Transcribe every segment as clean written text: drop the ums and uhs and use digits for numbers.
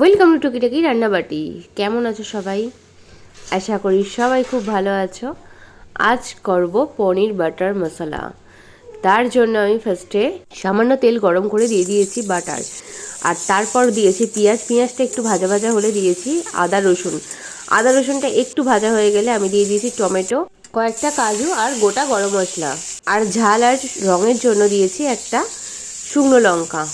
Welcome to টুকিটাকি রান্নাবাটি। কেমন আছো সবাই? আশা করি সবাই খুব ভালো আছো। আজ করব পনির বাটার মশলা। তার জন্য আমি ফার্স্টে সামান্য তেল গরম করে দিয়ে দিয়েছি বাটার, আর তারপর দিয়েছি পেঁয়াজ। পেঁয়াজটা একটু ভাজা ভাজা হলে দিয়েছি আদা রসুন। আদা রসুনটা একটু ভাজা হয়ে গেলে আমি দিয়ে দিয়েছি টমেটো, কয়েকটা কাজু আর গোটা গরম মশলা। আর ঝাল আর রঙের জন্য দিয়েছি একটা শুকনো লঙ্কা।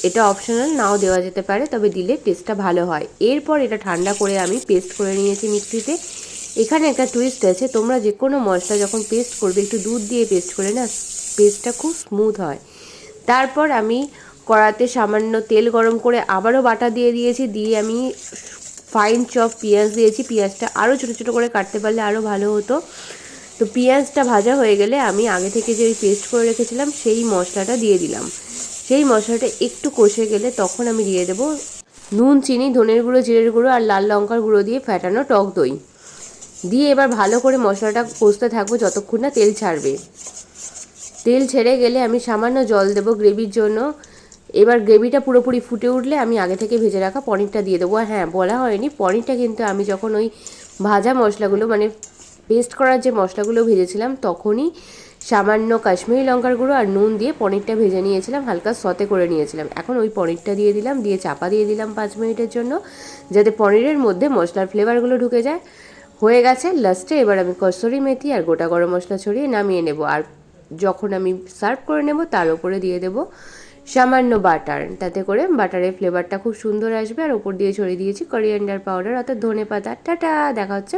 এটা অপশনাল, নাও দেওয়া যেতে পারে, তবে দিলে টেস্টটা ভালো হয়। এরপর এটা ঠান্ডা করে আমি পেস্ট করে নিয়েছি মিক্সিতে। এখানে একটা টুইস্ট আছে, তোমরা যে কোনো মশলা যখন পেস্ট করবে একটু দুধ দিয়ে পেস্ট করে না, পেস্টটা খুব স্মুথ হয়। তারপর আমি কড়াতে সামান্য তেল গরম করে আবারও বাটা দিয়ে দিয়েছি, দিয়ে আমি ফাইন চপ পেঁয়াজ দিয়েছি। পেঁয়াজটা আরও ছোটো ছোটো করে কাটতে পারলে আরও ভালো হতো। তো পেঁয়াজটা ভাজা হয়ে গেলে আমি আগে থেকে যে পেস্ট করে রেখেছিলাম সেই মশলাটা দিয়ে দিলাম। সেই মশলাটা একটু কষে গেলে তখন আমি দিয়ে দেবো নুন, চিনি, ধনের গুঁড়ো, জিরের গুঁড়ো আর লাল লঙ্কার গুঁড়ো দিয়ে ফ্যাটানো টক দই দিয়ে এবার ভালো করে মশলাটা কষতে থাকবো যতক্ষণ না তেল ছাড়বে। তেল ছেড়ে গেলে আমি সামান্য জল দেবো গ্রেভির জন্য। এবার গ্রেভিটা পুরোপুরি ফুটে উঠলে আমি আগে থেকে ভেজে রাখা পনিরটা দিয়ে দেবো। হ্যাঁ, বলা হয়নি, পনিরটা কিন্তু আমি যখন ওই ভাজা মশলাগুলো মানে পেস্ট করার যে মশলাগুলো ভেজেছিলাম তখনই সামান্য কাশ্মীরি লঙ্কার গুঁড়ো আর নুন দিয়ে পনিরটা ভেজে নিয়েছিলাম, হালকা সতে করে নিয়েছিলাম। এখন ওই পনিরটা দিয়ে দিলাম, দিয়ে চাপা দিয়ে দিলাম 5 মিনিটের জন্য, যাতে পনিরের মধ্যে মশলার ফ্লেভারগুলো ঢুকে যায়। হয়ে গেছে। লাস্টে এবার আমি কসুরি মেথি আর গোটা গরম মশলা ছড়িয়ে নামিয়ে নেব। আর যখন আমি সার্ভ করে নেব তার উপরে দিয়ে দেব সামান্য বাটার, তাতে করে বাটারের ফ্লেভারটা খুব সুন্দর আসবে। আর ওপর দিয়ে ছড়িয়ে দিয়েছি করিয়েন্ডার পাউডার অর্থাৎ ধনে পাতা। টাটা, দেখা হচ্ছে।